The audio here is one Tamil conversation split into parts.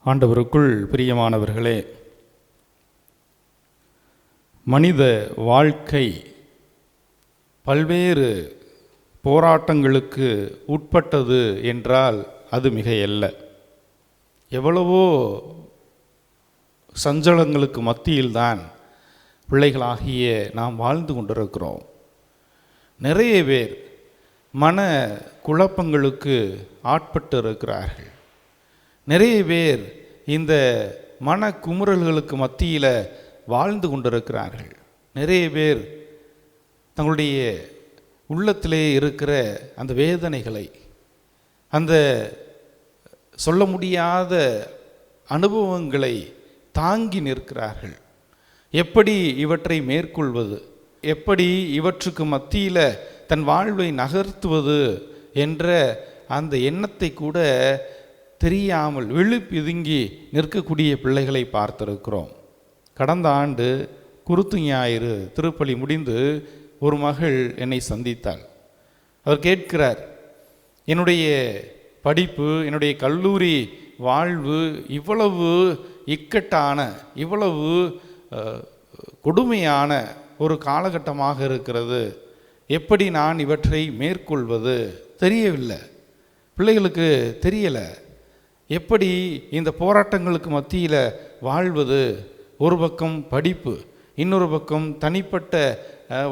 ஆண்டவருக்குள் பிரியமானவர்களே, மனித வாழ்க்கை பல்வேறு போராட்டங்களுக்கு உட்பட்டது என்றால் அது மிகையல்ல. எவ்வளவோ சஞ்சலங்களுக்கு மத்தியில்தான் பிள்ளைகளாகிய நாம் வாழ்ந்து கொண்டிருக்கிறோம். நிறைய பேர் மன குழப்பங்களுக்கு ஆட்பட்டு இருக்கிறார்கள். நிறைய பேர் இந்த மன குமுறல்களுக்கு மத்தியில் வாழ்ந்து கொண்டிருக்கிறார்கள். நிறைய பேர் தங்களுடைய உள்ளத்திலே இருக்கிற அந்த வேதனைகளை, அந்த சொல்ல முடியாத அனுபவங்களை தாங்கி நிற்கிறார்கள். எப்படி இவற்றை மேற்கொள்வது, எப்படி இவற்றுக்கு மத்தியில் தன் வாழ்வை நகர்த்துவது என்ற அந்த எண்ணத்தை கூட தெரியாமல் விழிப்பிதுங்கி நிற்கக்கூடிய பிள்ளைகளை பார்த்திருக்கிறோம். கடந்த ஆண்டு குருத்து ஞாயிறு திருப்பலி முடிந்து ஒரு மகள் என்னை சந்தித்தாள். அவர் கேட்கிறார், என்னுடைய படிப்பு, என்னுடைய கல்லூரி வாழ்வு இவ்வளவு இக்கட்டான, இவ்வளவு கொடுமையான ஒரு காலகட்டமாக இருக்கிறது, எப்படி நான் இவற்றை மேற்கொள்வது தெரியவில்லை. பிள்ளைகளுக்கு தெரியலை எப்படி இந்த போராட்டங்களுக்கு மத்தியில் வாழ்வது. ஒரு பக்கம் படிப்பு, இன்னொரு பக்கம் தனிப்பட்ட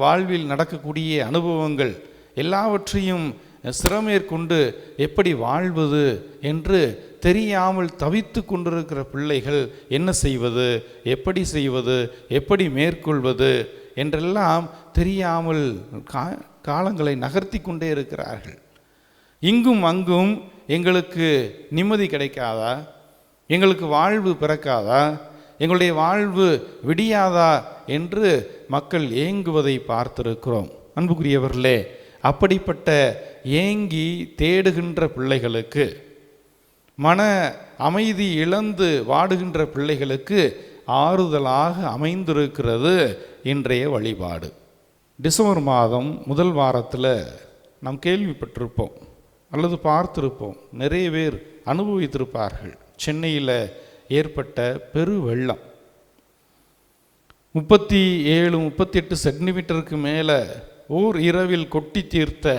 வாழ்வில் நடக்கக்கூடிய அனுபவங்கள், எல்லாவற்றையும் சிரமேற்கொண்டு எப்படி வாழ்வது என்று தெரியாமல் தவித்து கொண்டிருக்கிற பிள்ளைகள் என்ன செய்வது, எப்படி செய்வது, எப்படி மேற்கொள்வது என்றெல்லாம் தெரியாமல் காலங்களை நகர்த்தி கொண்டே இருக்கிறார்கள். இங்கும் அங்கும் எங்களுக்கு நிம்மதி கிடைக்காதா, எங்களுக்கு வாழ்வு பிறக்காதா, எங்களுடைய வாழ்வு விடியாதா என்று மக்கள் ஏங்குவதை பார்த்திருக்கிறோம். அன்புக்குரியவர்களே, அப்படிப்பட்ட ஏங்கி தேடுகின்ற பிள்ளைகளுக்கு, மன அமைதி இழந்து வாடுகின்ற பிள்ளைகளுக்கு ஆறுதலாக அமைந்திருக்கிறது இன்றைய வழிபாடு. டிசம்பர் மாதம் முதல் வாரத்தில் நாம் கேள்விப்பட்டிருப்போம் அல்லது பார்த்திருப்போம். நிறைய பேர் அனுபவித்திருப்பார்கள். சென்னையில் ஏற்பட்ட பெரு வெள்ளம், 37-38 சென்டிமீட்டருக்கு மேலே ஓர் இரவில் கொட்டி தீர்த்த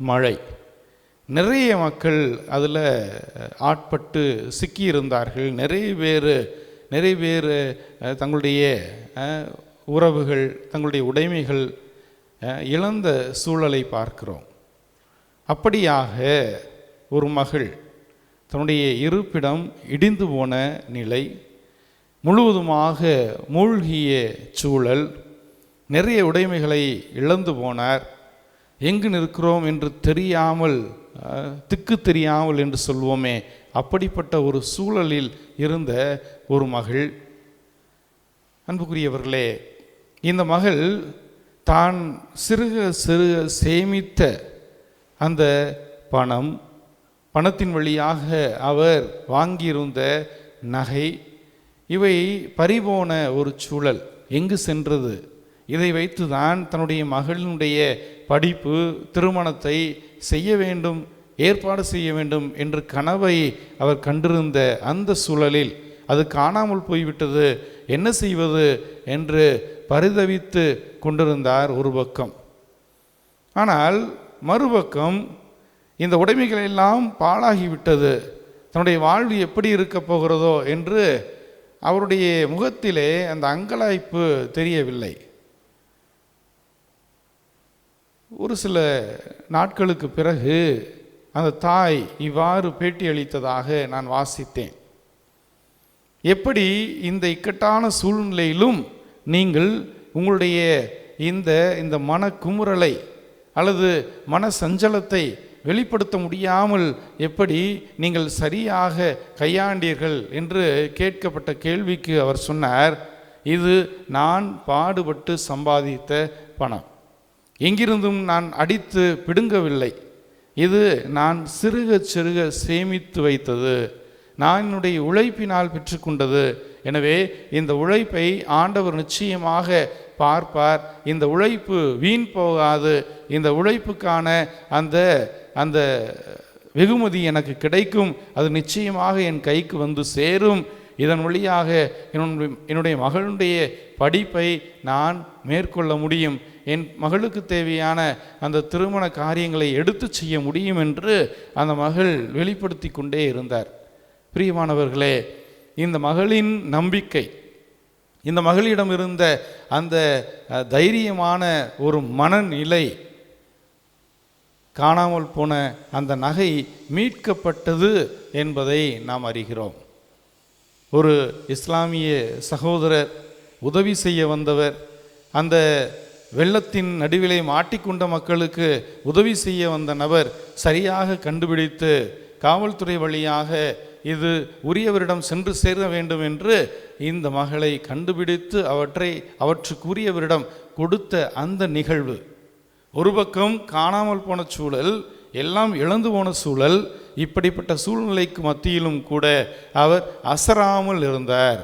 மழை. நிறைய மக்கள் அதில் ஆட்பட்டு சிக்கியிருந்தார்கள். நிறைய பேர் தங்களுடைய உறவுகள், தங்களுடைய உடைமைகள் இழந்த சூழலை பார்க்கிறோம். அப்படியாக ஒரு மகள், தன்னுடைய இருப்பிடம் இடிந்து போன நிலை, முழுவதுமாக மூழ்கிய சூழல், நிறைய உடைமைகளை இழந்து போனார். எங்கு நிற்கிறோம் என்று தெரியாமல், திக்கு தெரியாமல் என்று சொல்வோமே, அப்படிப்பட்ட ஒரு சூழலில் இருந்த ஒரு மகள். அன்புக்குரியவர்களே, இந்த மகள் தான் சிறுக சேமித்த அந்த பணத்தின் வழியாக அவர் வாங்கியிருந்த நகை, இவை பறிபோன ஒரு சூழல். எங்கு சென்றது? இதை வைத்து தான் தன்னுடைய மகளினுடைய படிப்பு, திருமணத்தை செய்ய வேண்டும், ஏற்பாடு செய்ய வேண்டும் என்ற கனவை அவர் கண்டிருந்த அந்த சூழலில் அது காணாமல் போய்விட்டது, என்ன செய்வது என்று பரிதவித்து கொண்டிருந்தார் ஒரு பக்கம். ஆனால் மறுபக்கம் இந்த உடைமைகள் எல்லாம் பாழாகிவிட்டது, தன்னுடைய வாழ்வு எப்படி இருக்க போகிறதோ என்று அவருடைய முகத்திலே அந்த அங்கலாய்ப்பு தெரியவில்லை. ஒரு சில நாட்களுக்கு பிறகு அந்த தாய் இவ்வாறு பேட்டி அளித்ததாக நான் வாசித்தேன். எப்படி இந்த இக்கட்டான சூழ்நிலையிலும் நீங்கள் உங்களுடைய இந்த மன குமுறலை அல்லது மன சஞ்சலத்தை வெளிப்படுத்த முடியாமல் எப்படி நீங்கள் சரியாக கையாண்டீர்கள் என்று கேட்கப்பட்ட கேள்விக்கு அவர் சொன்னார், இது நான் பாடுபட்டு சம்பாதித்த பணம், எங்கிருந்தும் நான் அடித்து பிடுங்கவில்லை, இது நான் சிறுக சேமித்து வைத்தது, நான் என்னுடைய உழைப்பினால் பெற்றுக்கொண்டது. எனவே இந்த உழைப்பை ஆண்டவர் நிச்சயமாக பார்ப்பார், இந்த உழைப்பு வீண் போகாது, இந்த உழைப்புக்கான அந்த வெகுமதி எனக்கு கிடைக்கும், அது நிச்சயமாக என் கைக்கு வந்து சேரும். இதன் வழியாக என்னுடைய மகளுடைய படிப்பை நான் மேற்கொள்ள முடியும், என் மகளுக்கு தேவையான அந்த திருமண காரியங்களை எடுத்து செய்ய முடியும் என்று அந்த மகள் வெளிப்படுத்தி கொண்டே இருந்தார். பிரியமானவர்களே, இந்த மகளின் நம்பிக்கை, இந்த மகளிடம் இருந்த அந்த தைரியமான ஒரு மனநிலை, காணாமல் போன அந்த நகை மீட்கப்பட்டது என்பதை நாம் அறிகிறோம். ஒரு இஸ்லாமிய சகோதரர் உதவி செய்ய வந்தவர், அந்த வெள்ளத்தின் நடுவிலே மாட்டிக்கொண்ட மக்களுக்கு உதவி செய்ய வந்த நபர் சரியாக கண்டுபிடித்து காவல்துறை வழியாக இது உரியவரிடம் சென்று சேர வேண்டும் என்று இந்த மகளை கண்டுபிடித்து அவற்றுக்குரியவரிடம் கொடுத்த அந்த நிகழ்வு, ஒரு பக்கம் காணாமல் போன சூழல், எல்லாம் இழந்து போன சூழல், இப்படிப்பட்ட சூழ்நிலைக்கு மத்தியிலும் கூட அவர் அசராமல் இருந்தார்.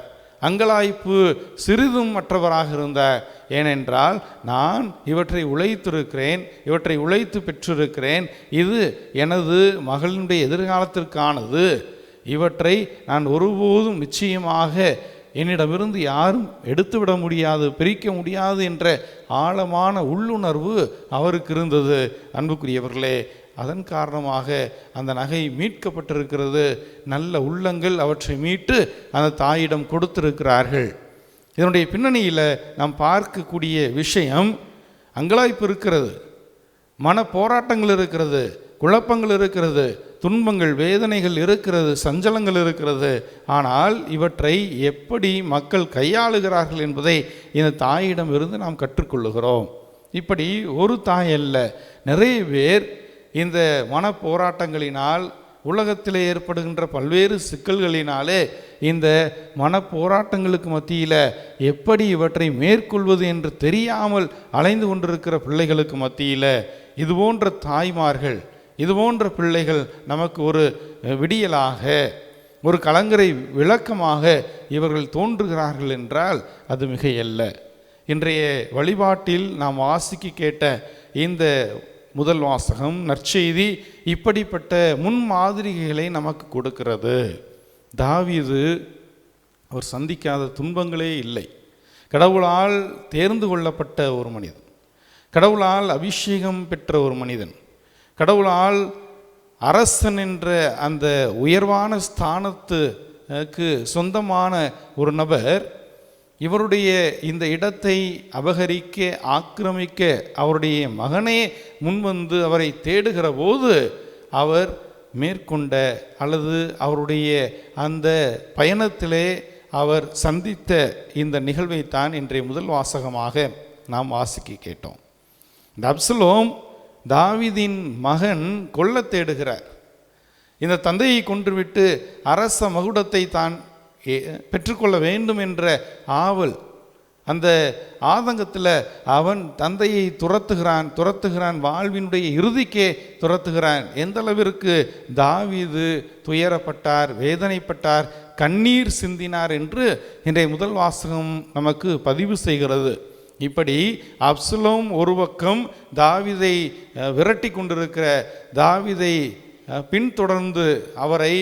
அங்கலாய்ப்பு சிறிதும் மற்றவராக இருந்தார். ஏனென்றால் நான் இவற்றை உழைத்திருக்கிறேன், இவற்றை உழைத்து பெற்றிருக்கிறேன், இது எனது மகளினுடைய எதிர்காலத்திற்கானது, இவற்றை நான் ஒருபோதும் நிச்சயமாக என்னிடமிருந்து யாரும் எடுத்துவிட முடியாது, பிரிக்க முடியாது என்ற ஆழமான உள்ளுணர்வு அவருக்கு இருந்தது. அன்புக்குரியவர்களே, அதன் காரணமாக அந்த நகை மீட்கப்பட்டிருக்கிறது. நல்ல உள்ளங்கள் அவற்றை மீட்டு அந்த தாயிடம் கொடுத்திருக்கிறார்கள். இதனுடைய பின்னணியில் நாம் பார்க்கக்கூடிய விஷயம், அங்கலாய்ப்பு இருக்கிறது, மன போராட்டங்கள் இருக்கிறது, குழப்பங்கள் இருக்கிறது, துன்பங்கள் வேதனைகள் இருக்கிறது, சஞ்சலங்கள் இருக்கிறது. ஆனால் இவற்றை எப்படி மக்கள் கையாளுகிறார்கள் என்பதை இந்த தாயிடம் இருந்து நாம் கற்றுக்கொள்ளுகிறோம். இப்படி ஒரு தாய் அல்ல, நிறைய பேர் இந்த மன போராட்டங்களினால், உலகத்தில் ஏற்படுகின்ற பல்வேறு சிக்கல்களினாலே இந்த மன போராட்டங்களுக்கு மத்தியில் எப்படி இவற்றை மேற்கொள்வது என்று தெரியாமல் அலைந்து கொண்டிருக்கிற பிள்ளைகளுக்கு மத்தியில் இதுபோன்ற தாய்மார்கள், இதுபோன்ற பிள்ளைகள் நமக்கு ஒரு விடியலாக, ஒரு கலங்கரை விளக்கமாக இவர்கள் தோன்றுகிறார்கள் என்றால் அது மிகையல்ல. இன்றைய வழிபாட்டில் நாம் வாசிக்க கேட்ட இந்த முதல் வாசகம், நற்செய்தி, இப்படிப்பட்ட முன்மாதிரிகளை நமக்கு கொடுக்கிறது. தாவீது அவர் சந்திக்காத துன்பங்களே இல்லை. கடவுளால் தேர்ந்து கொள்ளப்பட்ட ஒரு மனிதன், கடவுளால் அபிஷேகம் பெற்ற ஒரு மனிதன், கடவுளால் அரசன் என்ற அந்த உயர்வான ஸ்தானத்துக்கு சொந்தமான ஒரு நபர் இவருடைய இந்த இடத்தை அபகரிக்க, ஆக்கிரமிக்க அவருடைய மகனே முன்வந்து அவரை தேடுகிற போது அவர் மேற்கொண்ட அல்லது அவருடைய அந்த பயணத்திலே அவர் சந்தித்த இந்த நிகழ்வைத்தான் இன்றைய முதல் வாசகமாக நாம் வாசிக்க கேட்டோம். இந்த அப்சலோம் தாவீதின் மகன் கொல்ல தேடுகிறார். இந்த தந்தையை கொன்றுவிட்டு அரச மகுடத்தை தான் பெற்றுக்கொள்ள வேண்டும் என்ற ஆவல், அந்த ஆதங்கத்தில் அவன் தந்தையை துரத்துகிறான், வாழ்வினுடைய இறுதிக்கே துரத்துகிறான். எந்த அளவிற்கு தாவீது துயரப்பட்டார், வேதனைப்பட்டார், கண்ணீர் சிந்தினார் என்று இன்றைய முதல் வாசகம் நமக்கு பதிவு செய்கிறது. இப்படி அப்சலோம் ஒரு பக்கம் தாவீதை விரட்டி கொண்டிருக்கிற, தாவீதை பின்தொடர்ந்து அவரை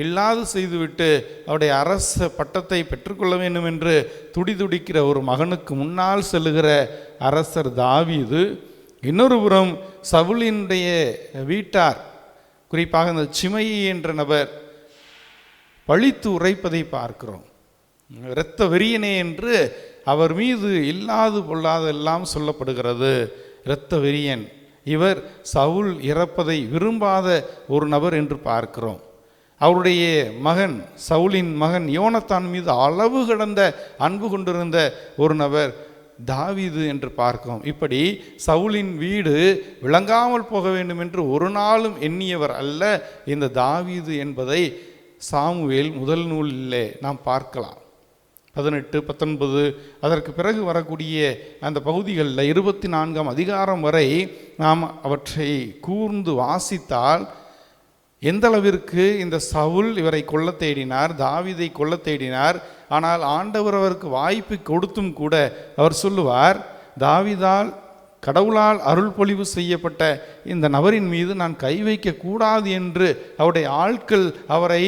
இல்லாது செய்துவிட்டு அவருடைய அரச பட்டத்தை பெற்றுக்கொள்ள வேண்டும் என்று துடிதுடிக்கிற ஒரு மகனுக்கு முன்னால் செல்லுகிற அரசர் தாவீது, இன்னொரு புறம் சவுலினுடைய வீட்டார், குறிப்பாக இந்த சிமையி என்ற நபர் பழித்து உரைப்பதை பார்க்கிறோம். இரத்த வெறியனே என்று அவர் மீது இல்லாது பொல்லாதெல்லாம் சொல்லப்படுகிறது. இரத்த வெறியன், இவர் சவுல் இறப்பதை விரும்பாத ஒரு நபர் என்று பார்க்கிறோம். அவருடைய மகன், சவுலின் மகன் யோனத்தான் மீது அளவு கடந்த அன்பு கொண்டிருந்த ஒரு நபர் தாவீது என்று பார்க்கிறோம். இப்படி சவுலின் வீடு விளங்காமல் போக வேண்டும் என்று ஒரு நாளும் எண்ணியவர் அல்ல இந்த தாவீது என்பதை சாமுவேல் முதல் நூலிலே நாம் பார்க்கலாம். 18, 19 அதற்கு பிறகு வரக்கூடிய அந்த பகுதிகளில் 24ஆம் அதிகாரம் வரை நாம் அவற்றை கூர்ந்து வாசித்தால் எந்த அளவிற்கு இந்த சவுல் இவரை கொல்ல தேடினார், தாவீதை கொல்ல தேடினார். ஆனால் ஆண்டவர் அவருக்கு வாய்ப்பு கொடுத்தும் கூட அவர் சொல்லுவார், தாவீதால் கடவுளால் அருள் பொழிவு செய்யப்பட்ட இந்த நபரின் மீது நான் கை வைக்கக்கூடாது என்று அவருடைய ஆட்கள் அவரை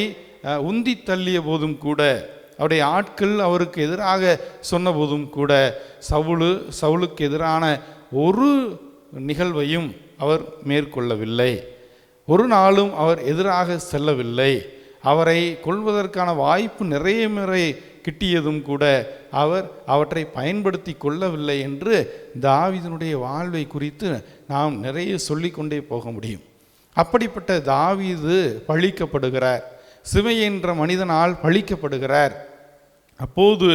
உந்தி தள்ளிய போதும் கூட, அவருடைய ஆட்கள் அவருக்கு எதிராக சொன்ன போதும் கூட சவுலுக்கு எதிரான ஒரு நிகழ்வையும் அவர் மேற்கொள்ளவில்லை. ஒரு நாளும் அவர் எதிராக செல்லவில்லை. அவரை கொல்வதற்கான வாய்ப்பு நிறைய முறை கிட்டியதும் கூட அவர் அவற்றை பயன்படுத்தி கொள்ளவில்லை என்று தாவீதினுடைய வாழ்வை குறித்து நாம் நிறைய சொல்லிக்கொண்டே போக முடியும். அப்படிப்பட்ட தாவீது பழிக்கப்படுகிறார், சிமை என்ற மனிதனால் பழிக்கப்படுகிறார். அப்போது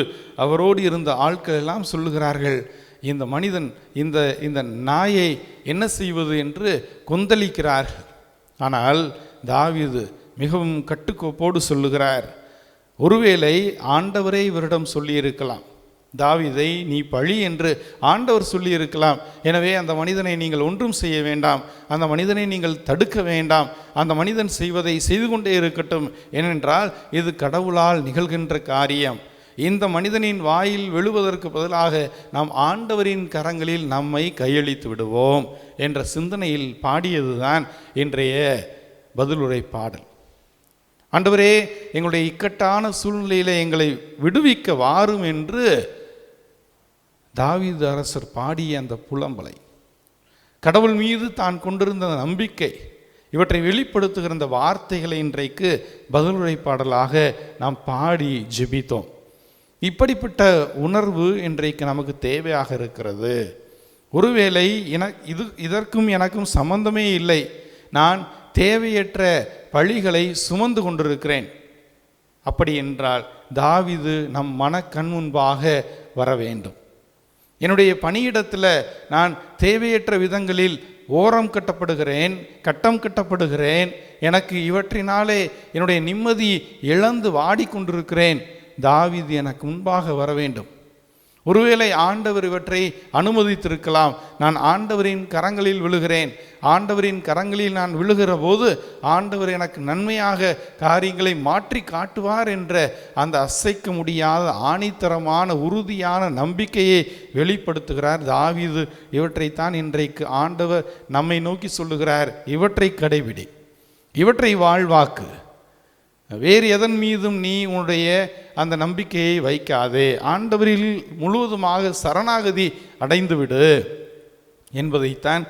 அவரோடு இருந்த ஆட்கள் எல்லாம் சொல்லுகிறார்கள், இந்த மனிதன் இந்த நாயை என்ன செய்வது என்று கொந்தளிக்கிறார்கள். ஆனால் தாவீது மிகவும் கட்டுக்கோப்போடு சொல்லுகிறார், ஒருவேளை ஆண்டவரே இவரிடம் சொல்லியிருக்கலாம், தாவீதை நீ பழி என்று ஆண்டவர் சொல்லியிருக்கலாம். எனவே அந்த மனிதனை நீங்கள் ஒன்றும் செய்ய வேண்டாம், அந்த மனிதனை நீங்கள் தடுக்க வேண்டாம், அந்த மனிதன் செய்வதை செய்து கொண்டே இருக்கட்டும். ஏனென்றால் இது கடவுளால் நிகழ்கின்ற காரியம். இந்த மனிதனின் வாயில் விழுவதற்கு பதிலாக நாம் ஆண்டவரின் கரங்களில் நம்மை கையளித்து விடுவோம் என்ற சிந்தனையில் பாடியதுதான் இன்றைய பதிலுரை பாடல். ஆண்டவரே, எங்களுடைய இக்கட்டான சூழ்நிலையில் எங்களை விடுவிக்க வாரும் என்று தாவீது அரசர் பாடிய அந்த புலம்பலை, கடவுள் மீது தான் கொண்டிருந்த நம்பிக்கை, இவற்றை வெளிப்படுத்துகிற இந்த வார்த்தைகளை இன்றைக்கு பதிலுரை பாடலாக நாம் பாடி ஜெபித்தோம். இப்படிப்பட்ட உணர்வு இன்றைக்கு நமக்கு தேவையாக இருக்கிறது. ஒருவேளை இதற்கும் எனக்கும் சம்பந்தமே இல்லை, நான் தேவையற்ற பழிகளை சுமந்து கொண்டிருக்கிறேன். அப்படி என்றால் தாவீது நம் மனக்கண் முன்பாக வர வேண்டும். என்னுடைய பணியிடத்தில் நான் தேவையற்ற விதங்களில் ஓரம் கட்டப்படுகிறேன், கட்டம் கட்டப்படுகிறேன், எனக்கு இவற்றினாலே என்னுடைய நிம்மதி இழந்து வாடிக்கொண்டிருக்கிறேன். தாவீது எனக்கு முன்பாக வர வேண்டும். ஒருவேளை ஆண்டவர் இவற்றை அனுமதித்திருக்கலாம். நான் ஆண்டவரின் கரங்களில் விழுகிறேன், ஆண்டவரின் கரங்களில் நான் விழுகிற போது ஆண்டவர் எனக்கு நன்மையாக காரியங்களை மாற்றி காட்டுவார் என்ற அந்த அசைக்க முடியாத ஆணித்தரமான உறுதியான நம்பிக்கையை வெளிப்படுத்துகிறார் தாவீது. இவற்றைத்தான் இன்றைக்கு ஆண்டவர் நம்மை நோக்கி சொல்லுகிறார், இவற்றை கடைபிடி, இவற்றை வாழ்வாக்கு, வேறு எதன் மீதும் நீ உன்னுடைய அந்த நம்பிக்கையை வைக்காதே, ஆண்டவரில் முழுவதுமாக சரணாகதி அடைந்துவிடு என்பதைத்தான்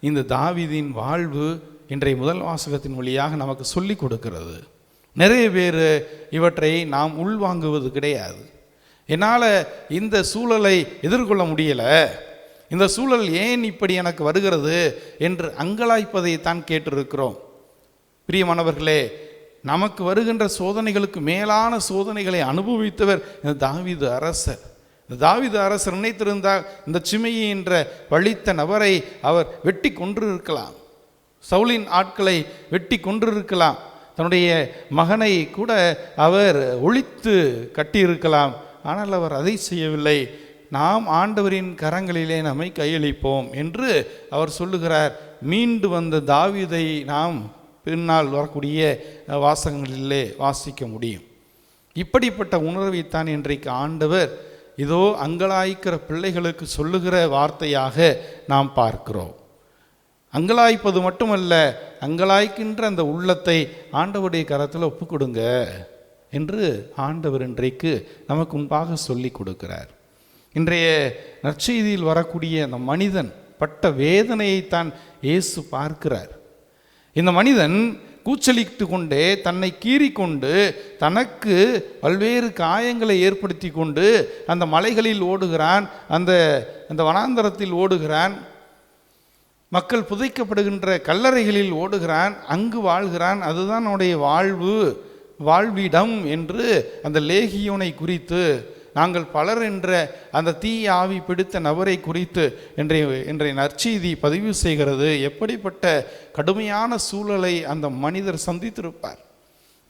இந்த தாவீதின் வாழ்வு இன்றைய முதல் வாசகத்தின் வழியாக நமக்கு சொல்லி கொடுக்கிறது. நிறைய பேர் இவற்றை நாம் உள்வாங்குவது கிடையாது. என்னால் இந்த சூழலை எதிர்கொள்ள முடியலை, இந்த சூழல் ஏன் இப்படி எனக்கு வருகிறது என்று அங்கலாய்ப்பதைத்தான் கேட்டிருக்கிறோம். பிரியமானவர்களே, நமக்கு வருகின்ற சோதனைகளுக்கு மேலான சோதனைகளை அனுபவித்தவர் இந்த தாவீது அரசர். இந்த தாவீது அரசர் நினைத்திருந்தால் இந்த சிமையை என்ற பழித்த நபரை அவர் வெட்டி கொன்றிருக்கலாம், சவுலின் ஆட்களை வெட்டி கொன்றிருக்கலாம், தன்னுடைய மகனை கூட அவர் ஒழித்து கட்டியிருக்கலாம். ஆனால் அவர் அதை செய்யவில்லை. நாம் ஆண்டவரின் கரங்களிலே நம்மை கையளிப்போம் என்று அவர் சொல்லுகிறார். மீண்டு வந்த தாவீதை நாம் பின்னால் வரக்கூடிய வாசகங்களிலே வாசிக்க முடியும். இப்படிப்பட்ட உணர்வைத்தான் இன்றைக்கு ஆண்டவர் இதோ அங்கலாய்க்கிற பிள்ளைகளுக்கு சொல்லுகிற வார்த்தையாக நாம் பார்க்கிறோம். அங்கலாய்ப்பது மட்டுமல்ல, அங்கலாய்க்கின்ற அந்த உள்ளத்தை ஆண்டவருடைய கரத்தில் ஒப்பு கொடுங்க என்று ஆண்டவர் இன்றைக்கு நமக்கு முன்பாக சொல்லி கொடுக்கிறார். இன்றைய நற்செய்தியில் வரக்கூடிய அந்த மனிதன் பட்ட வேதனையைத்தான் இயேசு பார்க்கிறார். இந்த மனிதன் கூச்சலிட்டு கொண்டே, தன்னை கீறிக்கொண்டு, தனக்கு பல்வேறு காயங்களை ஏற்படுத்தி கொண்டு அந்த மலைகளில் ஓடுகிறான், அந்த வனாந்தரத்தில் ஓடுகிறான், மக்கள் புதைக்கப்படுகின்ற கல்லறைகளில் ஓடுகிறான், அங்கு வாழ்கிறான். அதுதான் அவனுடைய வாழ்விடம் என்று அந்த லேகியோனை குறித்து, நாங்கள் பலர் என்ற அந்த தீய ஆவி பிடித்த நபரை குறித்து இன்றைய நற்செய்தி பதிவு செய்கிறது. எப்படிப்பட்ட கடுமையான சூழலை அந்த மனிதர் சந்தித்திருப்பார்.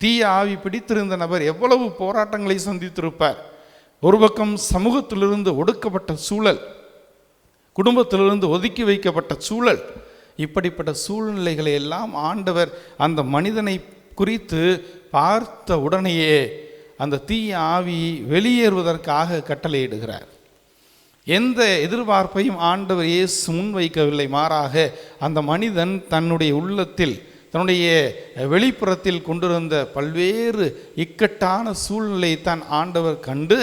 தீய ஆவி பிடித்திருந்த நபர் எவ்வளவு போராட்டங்களை சந்தித்திருப்பார். ஒரு பக்கம் சமூகத்திலிருந்து ஒடுக்கப்பட்ட சூழல், குடும்பத்திலிருந்து ஒதுக்கி வைக்கப்பட்ட சூழல், இப்படிப்பட்ட சூழ்நிலைகளை எல்லாம் ஆண்டவர் அந்த மனிதனை குறித்து பார்த்த உடனேயே அந்த தீய ஆவி வெளியேறுவதற்காக கட்டளையிடுகிறார். எந்த எதிர்பார்ப்பையும் ஆண்டவர் இயேசு முன்வைக்கவில்லை. மாறாக அந்த மனிதன் தன்னுடைய உள்ளத்தில், தன்னுடைய வெளிப்புறத்தில் கொண்டிருந்த பல்வேறு இக்கட்டான சூழ்நிலையை தான் ஆண்டவர் கண்டு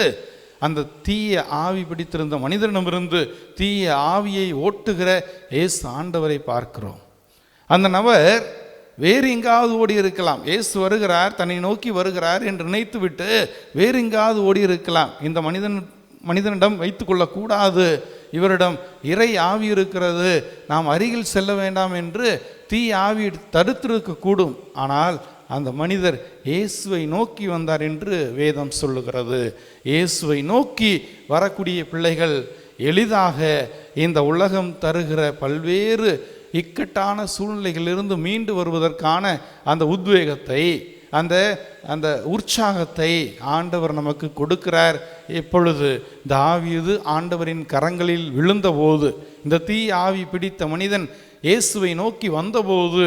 அந்த தீய ஆவி பிடித்திருந்த மனிதனிடமிருந்து தீய ஆவியை ஓட்டுகிற இயேசு ஆண்டவரை பார்க்கிறோம். அந்த நபர் வேறு எங்காவது ஓடி இருக்கலாம். இயேசு வருகிறார், தன்னை நோக்கி வருகிறார் என்று நினைத்து விட்டு வேறு எங்காவது ஓடி இருக்கலாம். இந்த மனிதனிடம் வைத்து கொள்ளக்கூடாது, இவரிடம் இறை ஆவி இருக்கிறது, நாம் அருகில் செல்ல வேண்டாம் என்று தீ ஆவி தடுத்திருக்கக்கூடும். ஆனால் அந்த மனிதர் இயேசுவை நோக்கி வந்தார் என்று வேதம் சொல்லுகிறது. இயேசுவை நோக்கி வரக்கூடிய பிள்ளைகள் எளிதாக இந்த உலகம் தருகிற பல்வேறு இக்கட்டான சூழ்நிலைகளிலிருந்து மீண்டு வருவதற்கான அந்த உத்வேகத்தை, அந்த உற்சாகத்தை ஆண்டவர் நமக்கு கொடுக்கிறார். எப்பொழுது தாவீது ஆண்டவரின் கரங்களில் விழுந்தபோது, இந்த தீ ஆவி பிடித்த மனிதன் இயேசுவை நோக்கி வந்தபோது,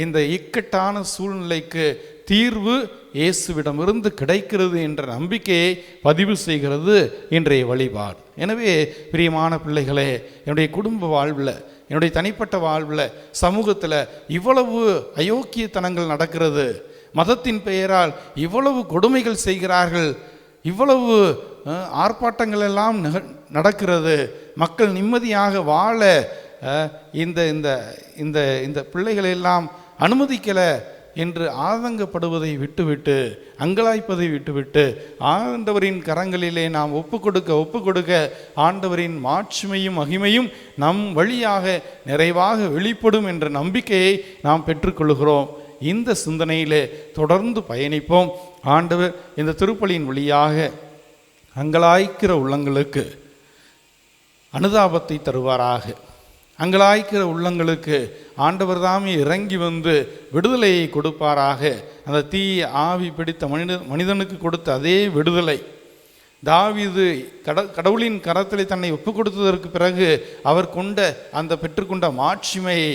இந்த இக்கட்டான சூழ்நிலைக்கு தீர்வு இயேசுவிடமிருந்து கிடைக்கிறது என்ற நம்பிக்கையை பதிவு செய்கிறது இன்றைய வழிபாடு. எனவே பிரியமான பிள்ளைகளே, என்னுடைய குடும்ப வாழ்வில், என்னுடைய தனிப்பட்ட வாழ்வில், சமூகத்தில் இவ்வளவு அயோக்கியத்தனங்கள் நடக்கிறது, மதத்தின் பெயரால் இவ்வளவு கொடுமைகள் செய்கிறார்கள், இவ்வளவு ஆர்ப்பாட்டங்கள் எல்லாம் நடக்கிறது, மக்கள் நிம்மதியாக வாழ இந்த இந்த இந்த இந்த பிள்ளைகளெல்லாம் அனுமதிக்கலை என்று ஆதங்கப்படுவதை விட்டுவிட்டு, அங்கலாய்ப்பதை விட்டுவிட்டு, ஆண்டவரின் கரங்களிலே நாம் ஒப்பு கொடுக்க ஆண்டவரின் மாட்சிமையும் மகிமையும் நம் வழியாக நிறைவாக வெளிப்படும் என்ற நம்பிக்கையை நாம் பெற்றுக்கொள்கிறோம். இந்த சிந்தனையிலே தொடர்ந்து பயணிப்போம். ஆண்டவர் இந்த திருப்பலியின் வழியாக அங்கலாய்க்கிற உள்ளங்களுக்கு அனுதாபத்தை தருவாராக. அங்கலாய்க்கிற உள்ளங்களுக்கு ஆண்டவர் தாமே இறங்கி வந்து விடுதலையை கொடுப்பாராக. அந்த தீய ஆவி பிடித்த மனிதனுக்கு கொடுத்த அதே விடுதலை தாவீது கடவுளின் கரத்திலே தன்னை ஒப்பு கொடுத்ததற்கு பிறகு அவர் பெற்றுக்கொண்ட மாட்சிமையை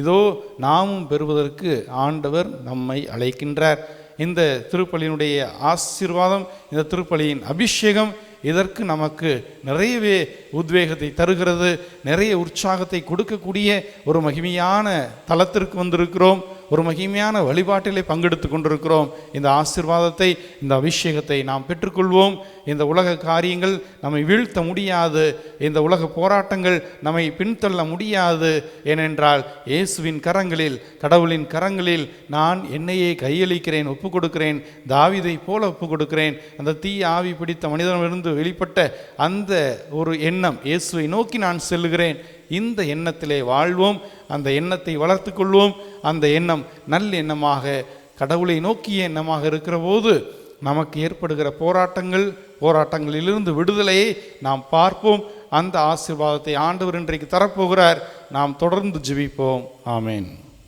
இதோ நாமும் பெறுவதற்கு ஆண்டவர் நம்மை அழைக்கின்றார். இந்த திருப்பலியினுடைய ஆசீர்வாதம், இந்த திருப்பலியின் அபிஷேகம் இதற்கு நமக்கு நிறையவே உத்வேகத்தை தருகிறது, நிறைய உற்சாகத்தை கொடுக்கக்கூடிய ஒரு மகிமையான தலத்திற்கு வந்திருக்கிறோம். ஒரு மகிமையான வழிபாட்டிலே பங்கெடுத்து கொண்டிருக்கிறோம். இந்த ஆசீர்வாதத்தை, இந்த அபிஷேகத்தை நாம் பெற்றுக்கொள்வோம். இந்த உலக காரியங்கள் நம்மை வீழ்த்த முடியாது, இந்த உலக போராட்டங்கள் நம்மை பின்தள்ள முடியாது. ஏனென்றால் இயேசுவின் கரங்களில், கடவுளின் கரங்களில் நான் என்னையே கையளிக்கிறேன், ஒப்பு கொடுக்கிறேன், தாவீதை போல ஒப்பு கொடுக்கிறேன். அந்த தீ ஆவி பிடித்த மனிதனிடமிருந்து வெளிப்பட்ட அந்த ஒரு எண்ணம், இயேசுவை நோக்கி நான் செல்லுகிறேன், இந்த எண்ணத்திலே வாழ்வோம். அந்த எண்ணத்தை வளர்த்து கொள்வோம். அந்த எண்ணம் நல்ல எண்ணமாக, கடவுளை நோக்கிய எண்ணமாக இருக்கிற போது நமக்கு ஏற்படுகிற போராட்டங்களிலிருந்து விடுதலையை நாம் பார்ப்போம். அந்த ஆசீர்வாதத்தை ஆண்டவர் இன்றைக்கு தரப்போகிறார். நாம் தொடர்ந்து ஜெபிப்போம். ஆமேன்.